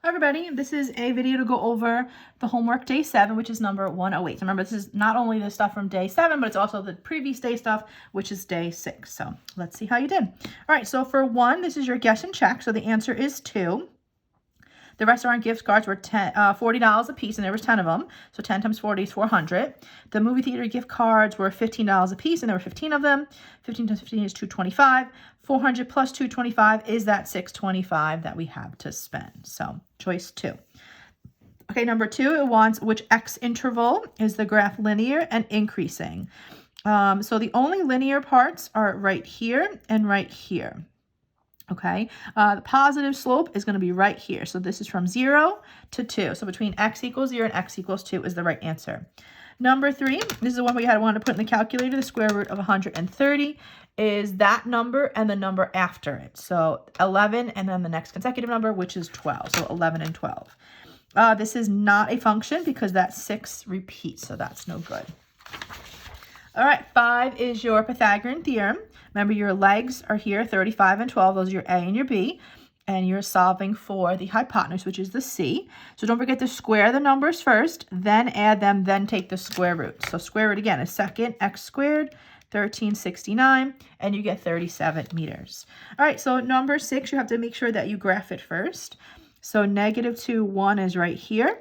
Hi everybody, this is a video to go over the homework day 7, which is number 108. So remember, this is not only the stuff from day 7, but it's also the previous day stuff, which is day 6. So let's see how you did. All right, so for 1, this is your guess and check. So the answer is 2. The restaurant gift cards were $40 a piece, and there was 10 of them. So 10 times 40 is 400. The movie theater gift cards were $15 a piece, and there were 15 of them. 15 times 15 is 225. 400 plus 225 is that 625 that we have to spend. So choice 2. Okay, number 2, it wants which x interval is the graph linear and increasing. So the only linear parts are right here and right here. Okay, the positive slope is going to be right here. So this is from 0 to 2. So between x equals 0 and x equals 2 is the right answer. Number 3, this is the one we wanted to put in the calculator. The square root of 130 is that number and the number after it. So 11 and then the next consecutive number, which is 12. So 11 and 12. This is not a function because that 6 repeats, so that's no good. All right, 5 is your Pythagorean theorem. Remember, your legs are here, 35 and 12. Those are your A and your B. And you're solving for the hypotenuse, which is the C. So don't forget to square the numbers first, then add them, then take the square root. So square root again is second, x squared, 1369, and you get 37 meters. All right, so number 6, you have to make sure that you graph it first. So -2, 1 is right here.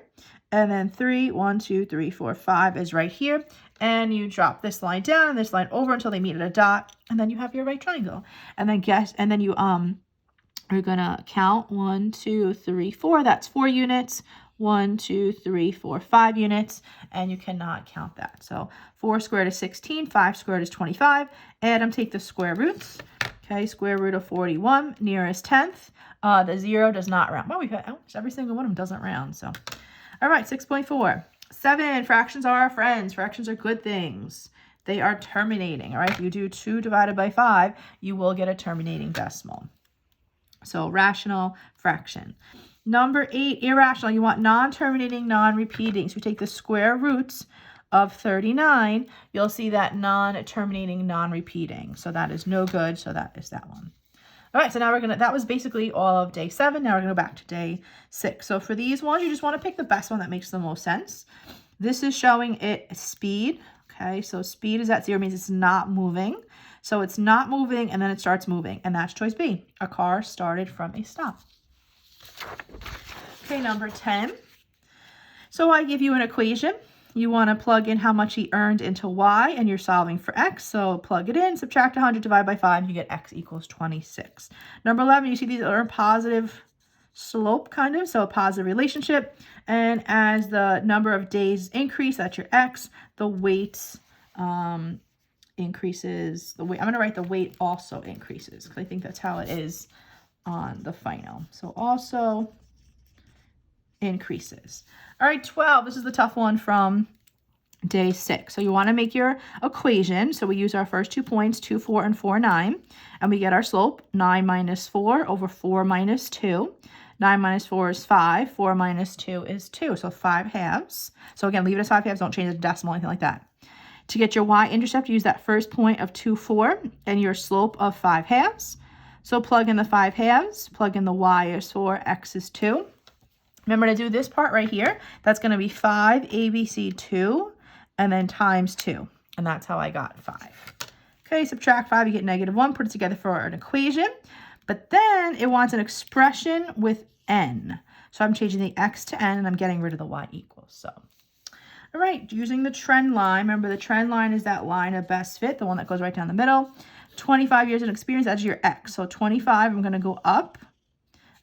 And then 3, 1, 2, 3, 4, 5 is right here. And you drop this line down and this line over until they meet at a dot. And then you have your right triangle. And then you are gonna count 1, 2, 3, 4. That's 4 units. 1, 2, 3, 4, 5 units. And you cannot count that. So 4 squared is 16, 5 squared is 25. Add them, take the square roots. Okay, square root of 41, nearest 10th. The 0 does not round. Well, we've had every single one of them doesn't round. So. All right, 6.4. 7, fractions are our friends. Fractions are good things. They are terminating, all right? If you do 2 divided by 5, you will get a terminating decimal. So rational fraction. Number 8, irrational. You want non-terminating, non-repeating. So you take the square roots of 39. You'll see that non-terminating, non-repeating. So that is no good. So that is that one. All right, so now that was basically all of day 7. Now we're going to go back to day 6. So for these ones, you just want to pick the best one that makes the most sense. This is showing it speed. Okay, so speed is at 0, means it's not moving. So it's not moving, and then it starts moving. And that's choice B. A car started from a stop. Okay, number 10. So I give you an equation. You want to plug in how much he earned into y, and you're solving for x. So plug it in, subtract 100, divide by 5, you get x equals 26. Number 11, you see these are a positive slope, kind of, so a positive relationship. And as the number of days increase, that's your x, the weight increases. I'm going to write the weight also increases, because I think that's how it is on the final. So also increases. All right, 12. This is the tough one from day 6. So you want to make your equation. So we use our first 2 points, 2, 4, and 4, 9. And we get our slope, 9 minus 4 over 4 minus 2. 9 minus 4 is 5. 4 minus 2 is 2. So 5 halves. So again, leave it as 5 halves. Don't change the decimal, anything like that. To get your y-intercept, use that first point of 2, 4, and your slope of 5 halves. So plug in the 5 halves. Plug in the y is 4, x is 2. Remember to do this part right here. That's going to be 5 ABC 2 and then times 2. And that's how I got 5. Okay, subtract 5, you get -1. Put it together for an equation. But then it wants an expression with n. So I'm changing the x to n, and I'm getting rid of the y equals. So, all right, using the trend line. Remember, the trend line is that line of best fit, the one that goes right down the middle. 25 years of experience, that's your x. So 25, I'm going to go up.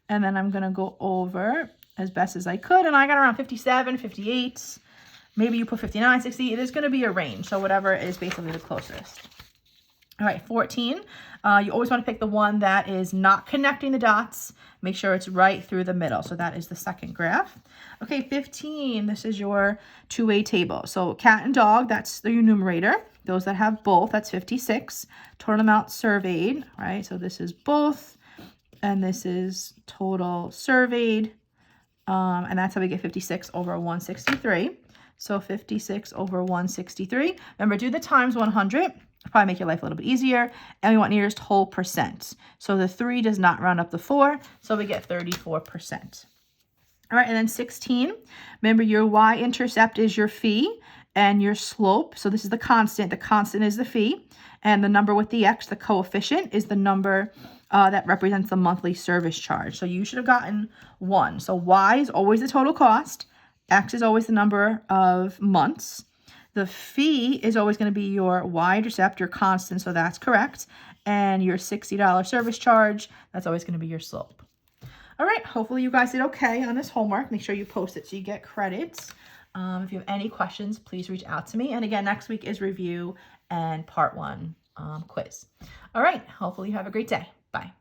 And then I'm going to go over as best as I could, and I got around 57, 58, maybe you put 59, 60, there's going to be a range, so whatever is basically the closest. All right, 14, you always want to pick the one that is not connecting the dots, make sure it's right through the middle, so that is the second graph. Okay, 15, this is your two-way table, so cat and dog, that's the numerator, those that have both, that's 56, total amount surveyed, right, so this is both, and this is total surveyed. And that's how we get 56 over 163. So 56 over 163. Remember, do the times 100. It'll probably make your life a little bit easier. And we want nearest whole percent. So the 3 does not round up the 4. So we get 34%. All right, and then 16, remember your y-intercept is your fee and your slope. So this is the constant. The constant is the fee. And the number with the x, the coefficient, is the number that represents the monthly service charge. So you should have gotten 1. So y is always the total cost. X is always the number of months. The fee is always going to be your y-intercept, your constant, so that's correct. And your $60 service charge, that's always going to be your slope. All right, hopefully you guys did okay on this homework. Make sure you post it so you get credits. If you have any questions, please reach out to me. And again, next week is review and part 1 quiz. All right, hopefully you have a great day. Bye.